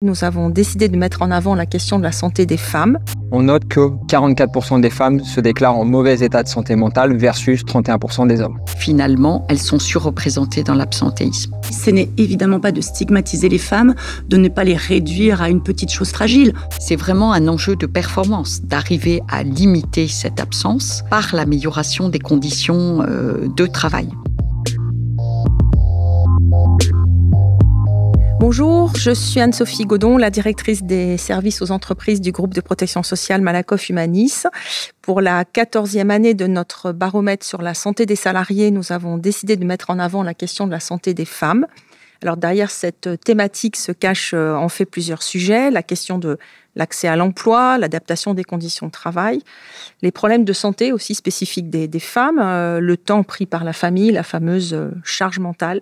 Nous avons décidé de mettre en avant la question de la santé des femmes. On note que 44% des femmes se déclarent en mauvais état de santé mentale versus 31% des hommes. Finalement, elles sont surreprésentées dans l'absentéisme. Ce n'est évidemment pas de stigmatiser les femmes, de ne pas les réduire à une petite chose fragile. C'est vraiment un enjeu de performance, d'arriver à limiter cette absence par l'amélioration des conditions de travail. Bonjour, je suis Anne-Sophie Godon, la directrice des services aux entreprises du groupe de protection sociale Malakoff Humanis. Pour la 14e année de notre baromètre sur la santé des salariés, nous avons décidé de mettre en avant la question de la santé des femmes. Alors derrière cette thématique se cachent en fait plusieurs sujets, la question de l'accès à l'emploi, l'adaptation des conditions de travail, les problèmes de santé aussi spécifiques des femmes, le temps pris par la famille, la fameuse charge mentale.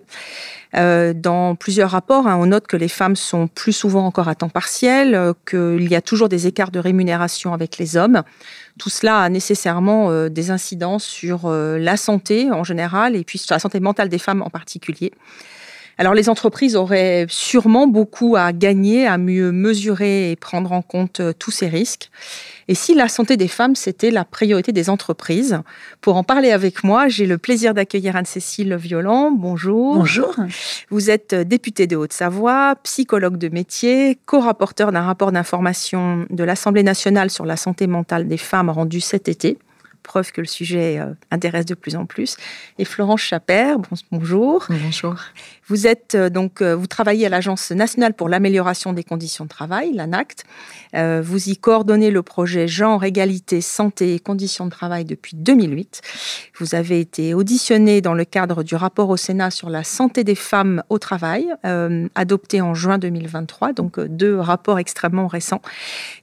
Dans plusieurs rapports, on note que les femmes sont plus souvent encore à temps partiel, qu'il y a toujours des écarts de rémunération avec les hommes. Tout cela a nécessairement des incidences sur la santé en général et puis sur la santé mentale des femmes en particulier. Alors les entreprises auraient sûrement beaucoup à gagner, à mieux mesurer et prendre en compte tous ces risques. Et si la santé des femmes, c'était la priorité des entreprises? Pour en parler avec moi, j'ai le plaisir d'accueillir Anne-Cécile Violent. Bonjour. Bonjour. Vous êtes députée de Haute-Savoie, psychologue de métier, co-rapporteur d'un rapport d'information de l'Assemblée nationale sur la santé mentale des femmes rendu cet été. Preuve que le sujet intéresse de plus en plus. Et Florence Chappert, bonjour. Bonjour. Vous êtes vous travaillez à l'Agence nationale pour l'amélioration des conditions de travail, l'ANACT. Vous y coordonnez le projet Genre, Égalité, Santé et Conditions de travail depuis 2008. Vous avez été auditionné dans le cadre du rapport au Sénat sur la santé des femmes au travail, adopté en juin 2023, donc 2 rapports extrêmement récents.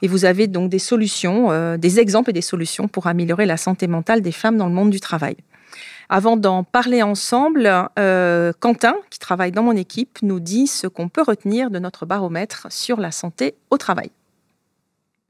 Et vous avez donc des solutions, des exemples et des solutions pour améliorer la santé mentale des femmes dans le monde du travail. Avant d'en parler ensemble, Quentin, qui travaille dans mon équipe, nous dit ce qu'on peut retenir de notre baromètre sur la santé au travail.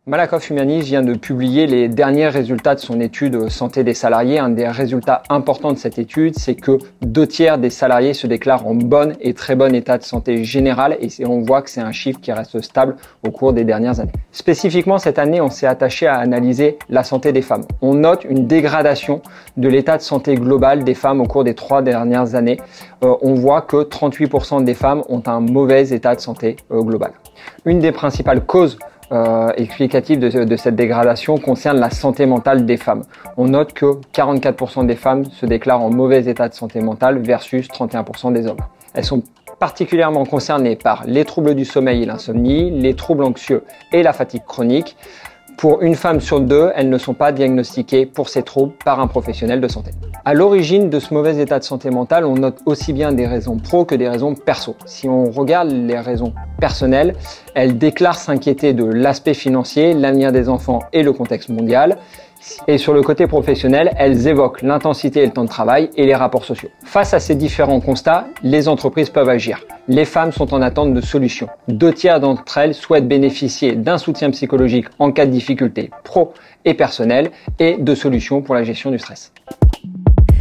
Malakoff Humanis vient de publier les derniers résultats de son étude santé des salariés. Un des résultats importants de cette étude, c'est que 2/3 des salariés se déclarent en bon et très bon état de santé général et on voit que c'est un chiffre qui reste stable au cours des dernières années. Spécifiquement, cette année, on s'est attaché à analyser la santé des femmes. On note une dégradation de l'état de santé global des femmes au cours des 3 dernières années. On voit que 38% des femmes ont un mauvais état de santé global. Une des principales causes explicative de cette dégradation concerne la santé mentale des femmes. On note que 44% des femmes se déclarent en mauvais état de santé mentale versus 31% des hommes. Elles sont particulièrement concernées par les troubles du sommeil et l'insomnie, les troubles anxieux et la fatigue chronique. Pour une femme sur 2, elles ne sont pas diagnostiquées pour ces troubles par un professionnel de santé. À l'origine de ce mauvais état de santé mentale, on note aussi bien des raisons pro que des raisons perso. Si on regarde les raisons personnelles, elles déclarent s'inquiéter de l'aspect financier, l'avenir des enfants et le contexte mondial. Et sur le côté professionnel, elles évoquent l'intensité et le temps de travail et les rapports sociaux. Face à ces différents constats, les entreprises peuvent agir. Les femmes sont en attente de solutions. 2/3 d'entre elles souhaitent bénéficier d'un soutien psychologique en cas de difficultés pro et personnelles et de solutions pour la gestion du stress.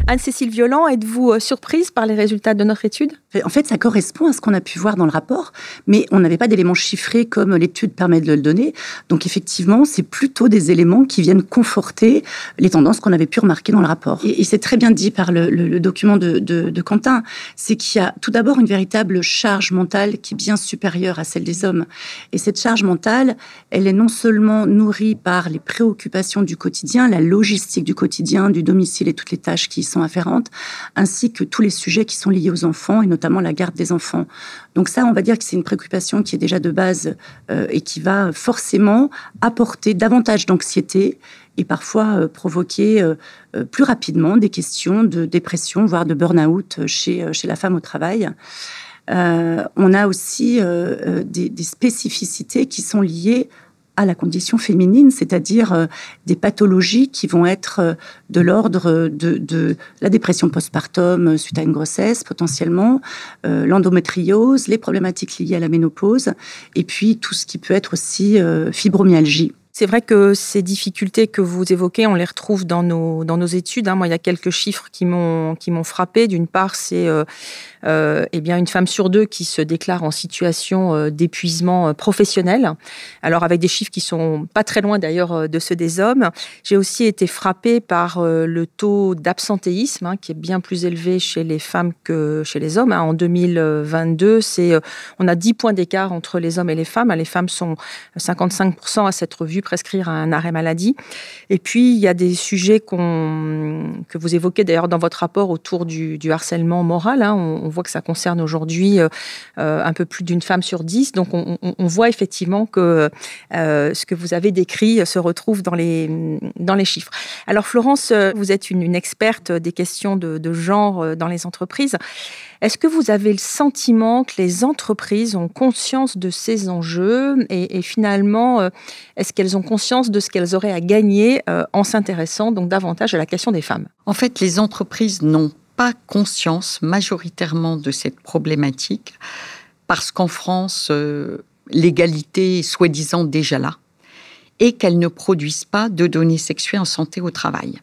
Anne-Cécile Violent, êtes-vous surprise par les résultats de notre étude? En fait, ça correspond à ce qu'on a pu voir dans le rapport, mais on n'avait pas d'éléments chiffrés comme l'étude permet de le donner. Donc effectivement, c'est plutôt des éléments qui viennent conforter les tendances qu'on avait pu remarquer dans le rapport. Et c'est très bien dit par le document de Quentin, c'est qu'il y a tout d'abord une véritable charge mentale qui est bien supérieure à celle des hommes. Et cette charge mentale, elle est non seulement nourrie par les préoccupations du quotidien, la logistique du quotidien, du domicile et toutes les tâches qui y sont afférentes, ainsi que tous les sujets qui sont liés aux enfants et notamment la garde des enfants. Donc ça, on va dire que c'est une préoccupation qui est déjà de base et qui va forcément apporter davantage d'anxiété et parfois provoquer plus rapidement des questions de dépression, voire de burn-out chez la femme au travail. On a aussi des spécificités qui sont liées à la condition féminine, c'est-à-dire des pathologies qui vont être de l'ordre de la dépression postpartum suite à une grossesse potentiellement, l'endométriose, les problématiques liées à la ménopause, et puis tout ce qui peut être aussi fibromyalgie. C'est vrai que ces difficultés que vous évoquez, on les retrouve dans nos études. Moi, il y a quelques chiffres qui m'ont frappée. D'une part, c'est une femme sur 2 qui se déclare en situation d'épuisement professionnel. Alors, avec des chiffres qui sont pas très loin d'ailleurs de ceux des hommes. J'ai aussi été frappée par le taux d'absentéisme qui est bien plus élevé chez les femmes que chez les hommes. En 2022, on a 10 points d'écart entre les hommes et les femmes. Les femmes sont 55% à s'être vues prescrire un arrêt maladie. Et puis, il y a des sujets que vous évoquez d'ailleurs dans votre rapport autour du harcèlement moral. On voit que ça concerne aujourd'hui un peu plus d'une femme sur 10. Donc, on voit effectivement que ce que vous avez décrit se retrouve dans les chiffres. Alors, Florence, vous êtes une experte des questions de genre dans les entreprises. Est-ce que vous avez le sentiment que les entreprises ont conscience de ces enjeux et finalement, est-ce qu'elles ont conscience de ce qu'elles auraient à gagner en s'intéressant donc davantage à la question des femmes ? En fait, les entreprises n'ont pas conscience majoritairement de cette problématique parce qu'en France, l'égalité est soi-disant déjà là et qu'elles ne produisent pas de données sexuelles en santé au travail.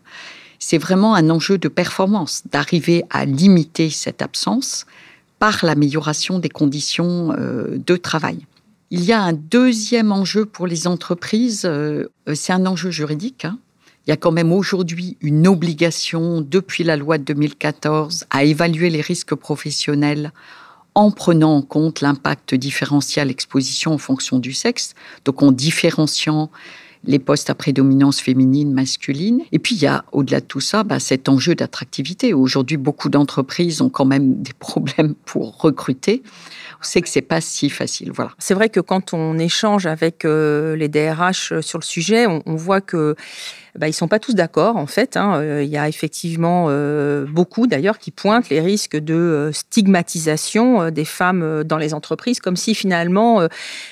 C'est vraiment un enjeu de performance, d'arriver à limiter cette absence par l'amélioration des conditions de travail. Il y a un deuxième enjeu pour les entreprises, c'est un enjeu juridique. Il y a quand même aujourd'hui une obligation, depuis la loi de 2014, à évaluer les risques professionnels en prenant en compte l'impact différentiel exposition en fonction du sexe, donc en différenciant les postes à prédominance féminine, masculine. Et puis, il y a, au-delà de tout ça, cet enjeu d'attractivité. Aujourd'hui, beaucoup d'entreprises ont quand même des problèmes pour recruter. On sait que c'est pas si facile. Voilà. C'est vrai que quand on échange avec les DRH sur le sujet, on voit que ils sont pas tous d'accord, en fait. Il y a effectivement beaucoup, d'ailleurs, qui pointent les risques de stigmatisation des femmes dans les entreprises, comme si, finalement,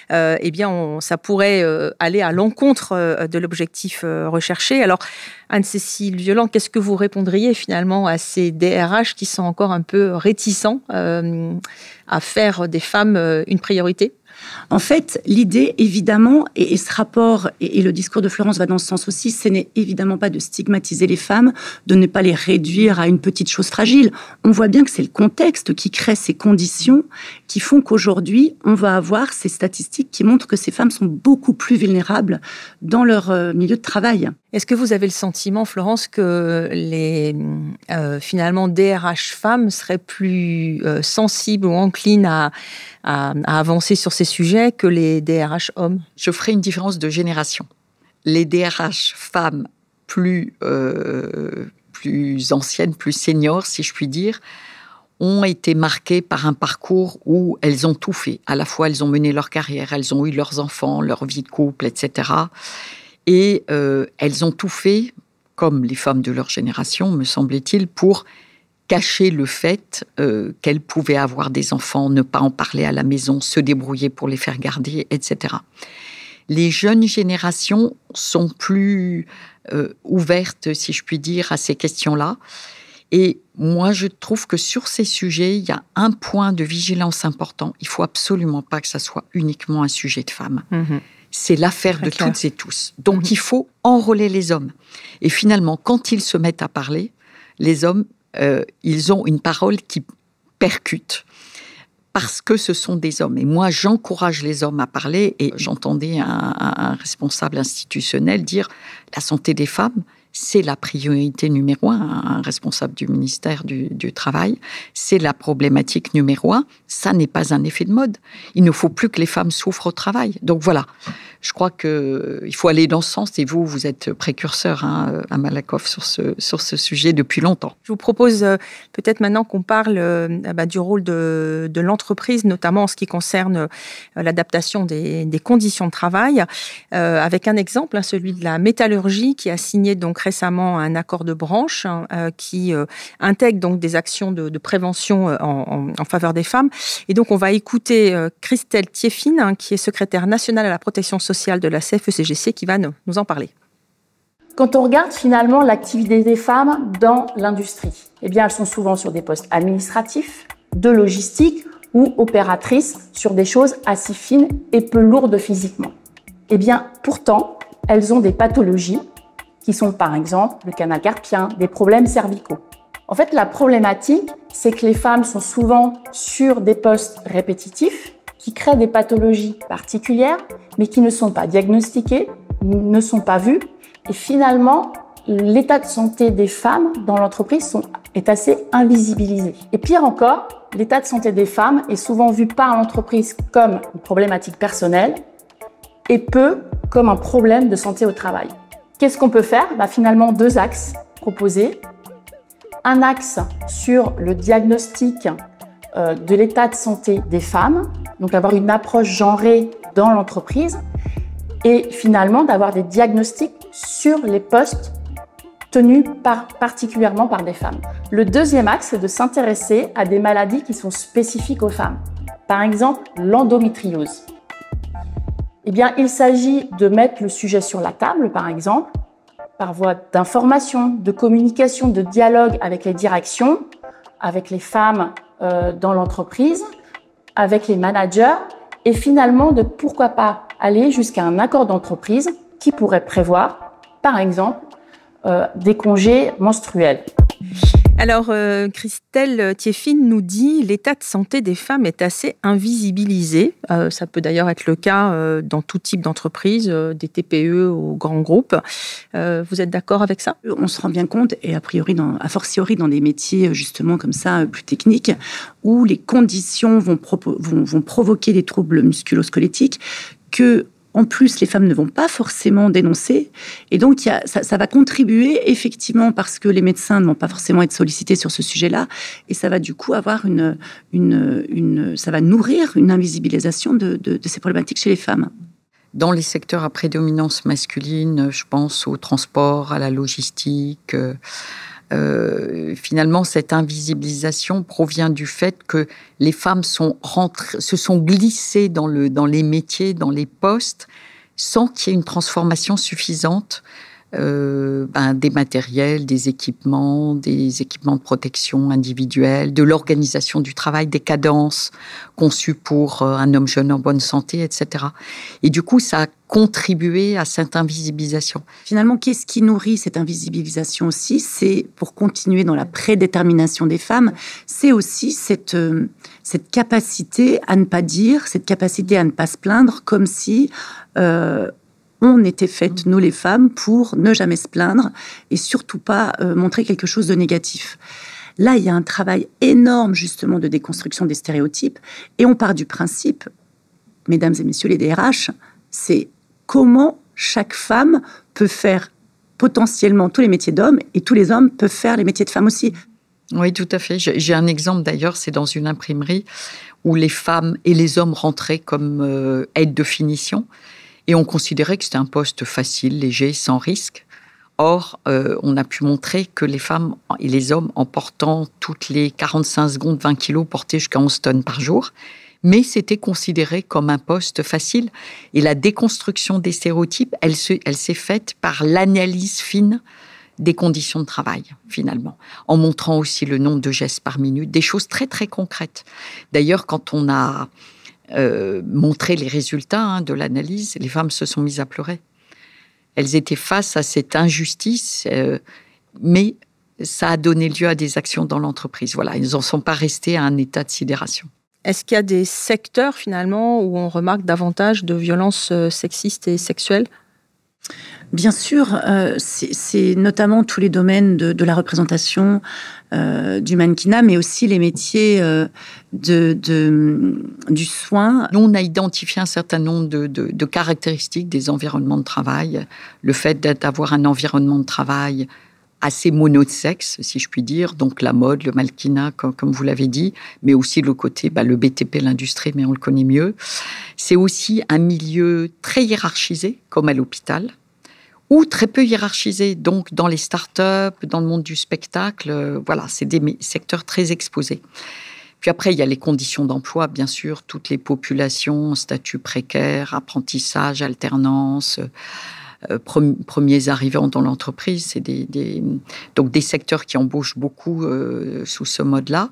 ça pourrait aller à l'encontre de l'objectif recherché. Alors, Anne-Cécile Violent, qu'est-ce que vous répondriez, finalement, à ces DRH qui sont encore un peu réticents à faire des femmes une priorité ? En fait, l'idée, évidemment, et ce rapport, et le discours de Florence va dans ce sens aussi, ce n'est évidemment pas de stigmatiser les femmes, de ne pas les réduire à une petite chose fragile. On voit bien que c'est le contexte qui crée ces conditions qui font qu'aujourd'hui, on va avoir ces statistiques qui montrent que ces femmes sont beaucoup plus vulnérables dans leur milieu de travail. Est-ce que vous avez le sentiment, Florence, que les finalement DRH femmes seraient plus sensibles ou enclines à avancer sur ces sujets que les DRH hommes ? Je ferai une différence de génération. Les DRH femmes plus anciennes, plus seniors, si je puis dire, ont été marquées par un parcours où elles ont tout fait. À la fois, elles ont mené leur carrière, elles ont eu leurs enfants, leur vie de couple, etc. Et elles ont tout fait, comme les femmes de leur génération, me semble-t-il, pour cacher le fait qu'elles pouvaient avoir des enfants, ne pas en parler à la maison, se débrouiller pour les faire garder, etc. Les jeunes générations sont plus ouvertes, si je puis dire, à ces questions-là. Et moi, je trouve que sur ces sujets, il y a un point de vigilance important. Il ne faut absolument pas que ça soit uniquement un sujet de femmes. Mmh. C'est l'affaire de toutes et tous. Donc, il faut enrôler les hommes. Et finalement, quand ils se mettent à parler, les hommes, ils ont une parole qui percute parce que ce sont des hommes. Et moi, j'encourage les hommes à parler. Et j'entendais un responsable institutionnel dire « la santé des femmes », c'est la priorité numéro 1, un responsable du ministère du Travail. C'est la problématique numéro 1. Ça n'est pas un effet de mode. Il ne faut plus que les femmes souffrent au travail. Donc voilà, je crois qu'il faut aller dans ce sens. Et vous êtes précurseur à Malakoff sur ce sujet depuis longtemps. Je vous propose peut-être maintenant qu'on parle du rôle de l'entreprise, notamment en ce qui concerne l'adaptation des conditions de travail, avec un exemple, celui de la métallurgie qui a signé donc récemment un accord de branche qui intègre donc des actions de prévention en faveur des femmes. Et donc, on va écouter Christelle Thieffine, qui est secrétaire nationale à la protection sociale de la CFE-CGC, qui va nous en parler. Quand on regarde finalement l'activité des femmes dans l'industrie, eh bien, elles sont souvent sur des postes administratifs, de logistique ou opératrices sur des choses assez fines et peu lourdes physiquement. Eh bien, pourtant, elles ont des pathologies qui sont par exemple le canal carpien, des problèmes cervicaux. En fait, la problématique, c'est que les femmes sont souvent sur des postes répétitifs qui créent des pathologies particulières, mais qui ne sont pas diagnostiquées, ne sont pas vues. Et finalement, l'état de santé des femmes dans l'entreprise est assez invisibilisé. Et pire encore, l'état de santé des femmes est souvent vu par l'entreprise comme une problématique personnelle et peu comme un problème de santé au travail. Qu'est-ce qu'on peut faire ? Finalement, 2 axes proposés. Un axe sur le diagnostic de l'état de santé des femmes, donc avoir une approche genrée dans l'entreprise, et finalement d'avoir des diagnostics sur les postes tenus particulièrement par des femmes. Le deuxième axe, c'est de s'intéresser à des maladies qui sont spécifiques aux femmes. Par exemple, l'endométriose. Eh bien, il s'agit de mettre le sujet sur la table, par exemple, par voie d'information, de communication, de dialogue avec les directions, avec les femmes dans l'entreprise, avec les managers, et finalement de pourquoi pas aller jusqu'à un accord d'entreprise qui pourrait prévoir, par exemple, des congés menstruels. Alors, Christelle Thieffine nous dit « L'état de santé des femmes est assez invisibilisé ». Ça peut d'ailleurs être le cas dans tout type d'entreprise, des TPE aux grands groupes. Vous êtes d'accord avec ça ? On se rend bien compte, et a fortiori dans des métiers justement comme ça, plus techniques, où les conditions vont provoquer des troubles musculo-squelettiques que en plus, les femmes ne vont pas forcément dénoncer. Et donc, ça va contribuer, effectivement, parce que les médecins ne vont pas forcément être sollicités sur ce sujet-là. Et ça va du coup avoir ça va nourrir une invisibilisation de ces problématiques chez les femmes. Dans les secteurs à prédominance masculine, je pense au transport, à la logistique. Finalement, cette invisibilisation provient du fait que les femmes se sont glissées dans les métiers, dans les postes, sans qu'il y ait une transformation suffisante des matériels, des équipements de protection individuelle, de l'organisation du travail, des cadences conçues pour un homme jeune en bonne santé, etc. Et du coup, ça a contribué à cette invisibilisation. Finalement, qu'est-ce qui nourrit cette invisibilisation aussi ? C'est, pour continuer dans la prédétermination des femmes, c'est aussi cette capacité à ne pas dire, cette capacité à ne pas se plaindre, comme si on était faites, nous les femmes, pour ne jamais se plaindre et surtout pas montrer quelque chose de négatif. Là, il y a un travail énorme justement de déconstruction des stéréotypes et on part du principe, mesdames et messieurs les DRH, c'est comment chaque femme peut faire potentiellement tous les métiers d'hommes et tous les hommes peuvent faire les métiers de femmes aussi. Oui, tout à fait. J'ai un exemple d'ailleurs, c'est dans une imprimerie où les femmes et les hommes rentraient comme aides de finition. Et on considérait que c'était un poste facile, léger, sans risque. Or, on a pu montrer que les femmes et les hommes, en portant toutes les 45 secondes 20 kilos, portaient jusqu'à 11 tonnes par jour. Mais c'était considéré comme un poste facile. Et la déconstruction des stéréotypes, elle s'est faite par l'analyse fine des conditions de travail, finalement, en montrant aussi le nombre de gestes par minute, des choses très, très concrètes. D'ailleurs, quand on a montrer les résultats de l'analyse, les femmes se sont mises à pleurer. Elles étaient face à cette injustice, mais ça a donné lieu à des actions dans l'entreprise. Voilà, ils n'en sont pas restés à un état de sidération. Est-ce qu'il y a des secteurs, finalement, où on remarque davantage de violences sexistes et sexuelles ? Bien sûr, c'est notamment tous les domaines de la représentation, du mannequinat, mais aussi les métiers du soin. Nous, on a identifié un certain nombre de caractéristiques des environnements de travail. Le fait d'avoir un environnement de travail assez monosexe, si je puis dire, donc la mode, le mannequinat, comme vous l'avez dit, mais aussi le côté, le BTP, l'industrie, mais on le connaît mieux. C'est aussi un milieu très hiérarchisé, comme à l'hôpital, ou très peu hiérarchisé, donc dans les startups, dans le monde du spectacle. Voilà, c'est des secteurs très exposés. Puis après, il y a les conditions d'emploi, bien sûr, toutes les populations, statut précaire, apprentissage, alternance, premiers arrivants dans l'entreprise. C'est donc des secteurs qui embauchent beaucoup sous ce mode-là.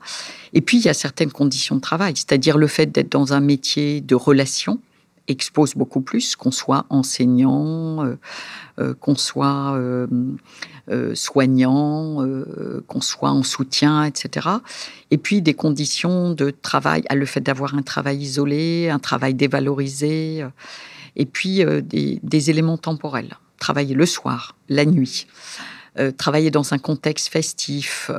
Et puis, il y a certaines conditions de travail, c'est-à-dire le fait d'être dans un métier de relation expose beaucoup plus, qu'on soit enseignant, qu'on soit soignant, qu'on soit en soutien, etc. Et puis des conditions de travail, le fait d'avoir un travail isolé, un travail dévalorisé, et puis des éléments temporels. Travailler le soir, la nuit, travailler dans un contexte festif,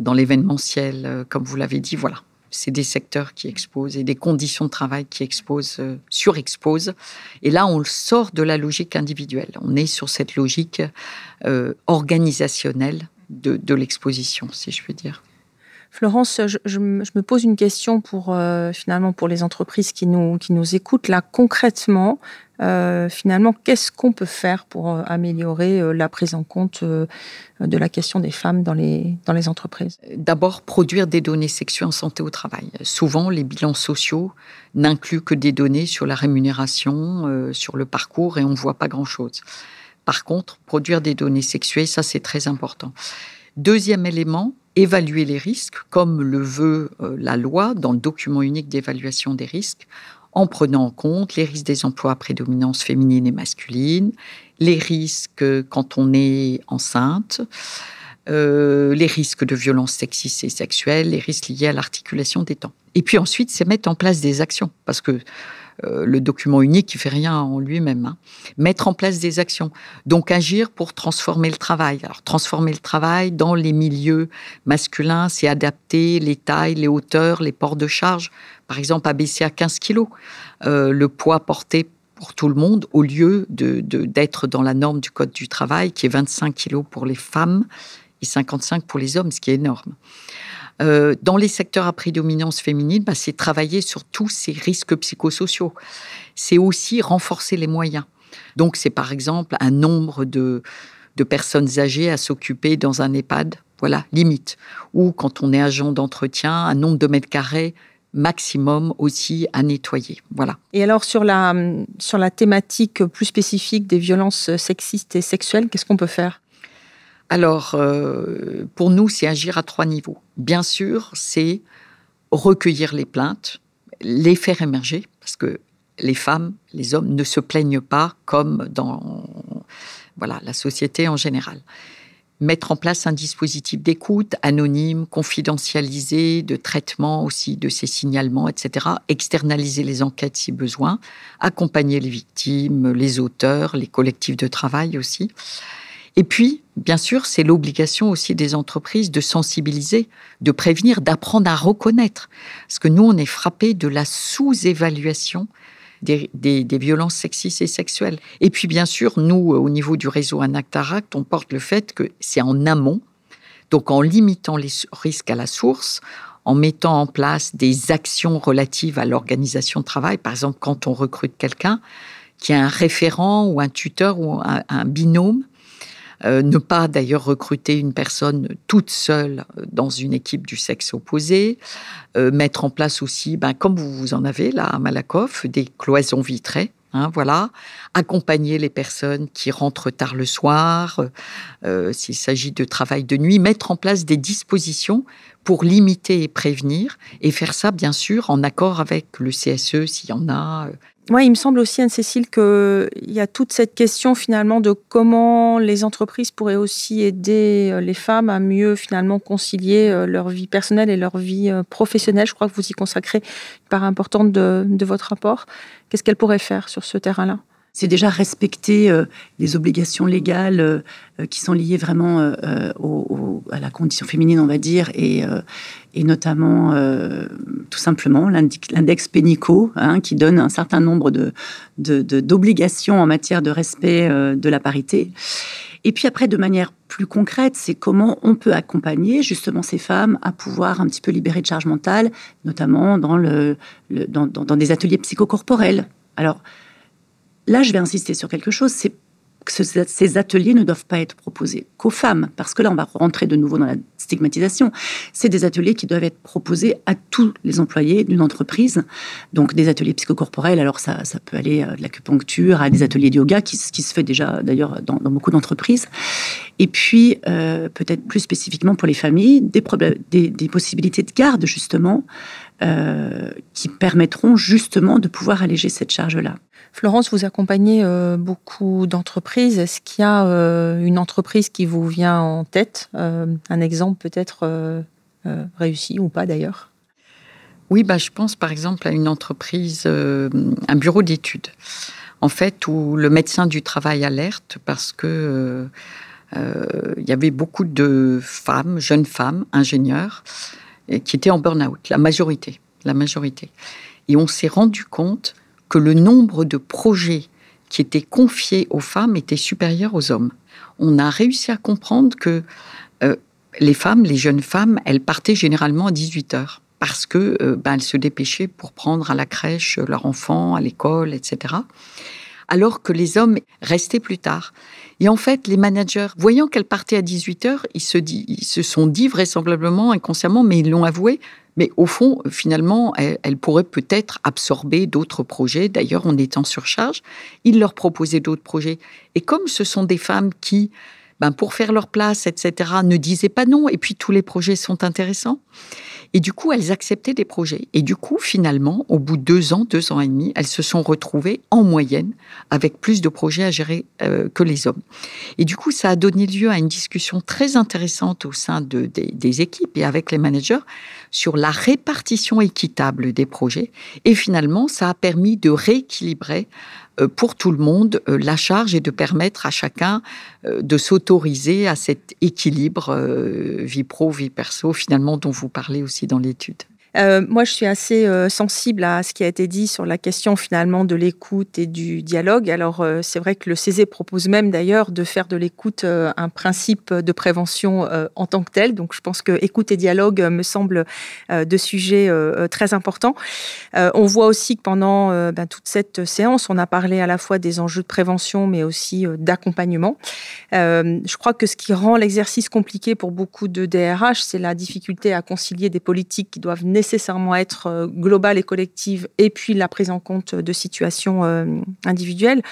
dans l'événementiel, comme vous l'avez dit, voilà. C'est des secteurs qui exposent et des conditions de travail qui surexposent. Et là, on sort de la logique individuelle. On est sur cette logique organisationnelle de l'exposition, si je veux dire. Florence, je me pose une question pour les entreprises qui nous écoutent. Là, concrètement, finalement, qu'est-ce qu'on peut faire pour améliorer la prise en compte de la question des femmes dans les entreprises? D'abord, produire des données sexuées en santé au travail. Souvent, les bilans sociaux n'incluent que des données sur la rémunération, sur le parcours, et on ne voit pas grand-chose. Par contre, produire des données sexuées, ça, c'est très important. Deuxième élément, évaluer les risques, comme le veut la loi dans le document unique d'évaluation des risques, en prenant en compte les risques des emplois à prédominance féminine et masculine, les risques quand on est enceinte, les risques de violences sexistes et sexuelles, les risques liés à l'articulation des temps. Et puis ensuite, c'est mettre en place des actions, parce que le document unique, il ne fait rien en lui-même. Mettre en place des actions. Donc, agir pour transformer le travail. Alors, transformer le travail dans les milieux masculins, c'est adapter les tailles, les hauteurs, les ports de charge. Par exemple, abaisser à 15 kilos le poids porté pour tout le monde, au lieu d'être dans la norme du Code du travail, qui est 25 kilos pour les femmes et 55 pour les hommes, ce qui est énorme. Dans les secteurs à prédominance féminine, c'est travailler sur tous ces risques psychosociaux. C'est aussi renforcer les moyens. Donc, c'est par exemple un nombre de personnes âgées à s'occuper dans un EHPAD, voilà, limite. Ou quand on est agent d'entretien, un nombre de mètres carrés maximum aussi à nettoyer. Voilà. Et alors, sur la thématique plus spécifique des violences sexistes et sexuelles, qu'est-ce qu'on peut faire ? Alors, pour nous, c'est agir à 3 niveaux. Bien sûr, c'est recueillir les plaintes, les faire émerger, parce que les femmes, les hommes ne se plaignent pas comme dans la société en général. Mettre en place un dispositif d'écoute anonyme, confidentialisé, de traitement aussi de ces signalements, etc. Externaliser les enquêtes si besoin, accompagner les victimes, les auteurs, les collectifs de travail aussi. Et puis, bien sûr, c'est l'obligation aussi des entreprises de sensibiliser, de prévenir, d'apprendre à reconnaître. Parce que nous, on est frappés de la sous-évaluation des violences sexistes et sexuelles. Et puis, bien sûr, nous, au niveau du réseau Anactaract, on porte le fait que c'est en amont, donc en limitant les risques à la source, en mettant en place des actions relatives à l'organisation de travail. Par exemple, quand on recrute quelqu'un qui a un référent ou un tuteur ou un binôme, ne pas d'ailleurs recruter une personne toute seule dans une équipe du sexe opposé, mettre en place aussi, comme vous en avez là à Malakoff, des cloisons vitrées, voilà, accompagner les personnes qui rentrent tard le soir, s'il s'agit de travail de nuit, mettre en place des dispositions pour limiter et prévenir, et faire ça bien sûr en accord avec le CSE s'il y en a. Oui, il me semble aussi, Anne-Cécile, qu'il y a toute cette question finalement de comment les entreprises pourraient aussi aider les femmes à mieux finalement concilier leur vie personnelle et leur vie professionnelle. Je crois que vous y consacrez une part importante de votre rapport. Qu'est-ce qu'elles pourraient faire sur ce terrain-là ? C'est déjà respecter les obligations légales qui sont liées vraiment à la condition féminine, on va dire, et notamment tout simplement l'index Pénicaud, qui donne un certain nombre d'obligations en matière de respect de la parité. Et puis après, de manière plus concrète, c'est comment on peut accompagner justement ces femmes à pouvoir un petit peu libérer de charge mentale, notamment dans des ateliers psychocorporels. Alors, là, je vais insister sur quelque chose, c'est que ces ateliers ne doivent pas être proposés qu'aux femmes, parce que là, on va rentrer de nouveau dans la stigmatisation. C'est des ateliers qui doivent être proposés à tous les employés d'une entreprise. Donc, des ateliers psychocorporels, alors ça peut aller de l'acupuncture à des ateliers de yoga, qui se fait déjà d'ailleurs dans beaucoup d'entreprises. Et puis, peut-être plus spécifiquement pour les familles, des possibilités de garde, justement, qui permettront justement de pouvoir alléger cette charge-là. Florence, vous accompagnez beaucoup d'entreprises. Est-ce qu'il y a une entreprise qui vous vient en tête, un exemple peut-être réussi ou pas d'ailleurs? Oui, je pense par exemple à une entreprise, un bureau d'études, en fait, où le médecin du travail alerte parce que il y avait beaucoup de femmes, jeunes femmes, ingénieurs, qui étaient en burn-out, la majorité. Et on s'est rendu compte que le nombre de projets qui étaient confiés aux femmes était supérieur aux hommes. On a réussi à comprendre que les femmes, les jeunes femmes, elles partaient généralement à 18h parce que elles se dépêchaient pour prendre à la crèche leur enfant, à l'école, etc. Alors que les hommes restaient plus tard. Et en fait, les managers, voyant qu'elles partaient à 18h, ils se sont dit vraisemblablement, inconsciemment, mais ils l'ont avoué, mais au fond, finalement, elles pourraient peut-être absorber d'autres projets. D'ailleurs, on est en surcharge. Ils leur proposaient d'autres projets. Et comme ce sont des femmes qui, pour faire leur place, etc., ne disaient pas non, et puis tous les projets sont intéressants, et du coup, elles acceptaient des projets. Et du coup, finalement, au bout de 2 ans et demi, elles se sont retrouvées en moyenne avec plus de projets à gérer que les hommes. Et du coup, ça a donné lieu à une discussion très intéressante au sein des équipes et avec les managers sur la répartition équitable des projets. Et finalement, ça a permis de rééquilibrer pour tout le monde la charge et de permettre à chacun de s'autoriser à cet équilibre vie pro, vie perso, finalement, dont vous parlez aussi dans l'étude. Moi, je suis assez sensible à ce qui a été dit sur la question finalement de l'écoute et du dialogue. Alors, c'est vrai que le CESE propose même d'ailleurs de faire de l'écoute un principe de prévention en tant que tel. Donc, je pense que écoute et dialogue me semblent deux sujets très importants. On voit aussi que pendant toute cette séance, on a parlé à la fois des enjeux de prévention, mais aussi d'accompagnement. Je crois que ce qui rend l'exercice compliqué pour beaucoup de DRH, c'est la difficulté à concilier des politiques qui doivent nécessairement être globales et collectives, et puis la prise en compte de situations individuelles.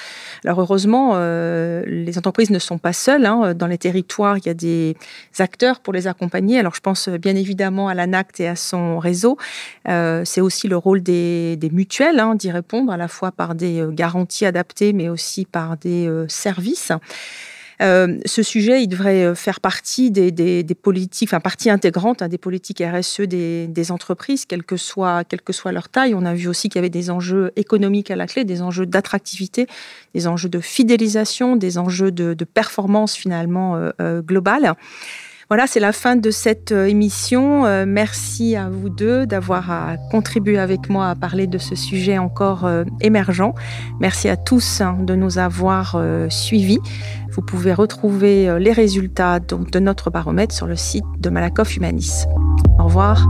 Alors heureusement, les entreprises ne sont pas seules. Dans les territoires, il y a des acteurs pour les accompagner. Alors je pense bien évidemment à l'ANACT et à son réseau. C'est aussi le rôle des mutuelles d'y répondre, à la fois par des garanties adaptées, mais aussi par des services. Ce sujet, il devrait faire partie des politiques, partie intégrante des politiques RSE des entreprises, quelle que soit leur taille. On a vu aussi qu'il y avait des enjeux économiques à la clé, des enjeux d'attractivité, des enjeux de fidélisation, des enjeux de performance finalement globale. Voilà, c'est la fin de cette émission. Merci à vous deux d'avoir contribué avec moi à parler de ce sujet encore émergent. Merci à tous de nous avoir suivis. Vous pouvez retrouver les résultats de notre baromètre sur le site de Malakoff Humanis. Au revoir.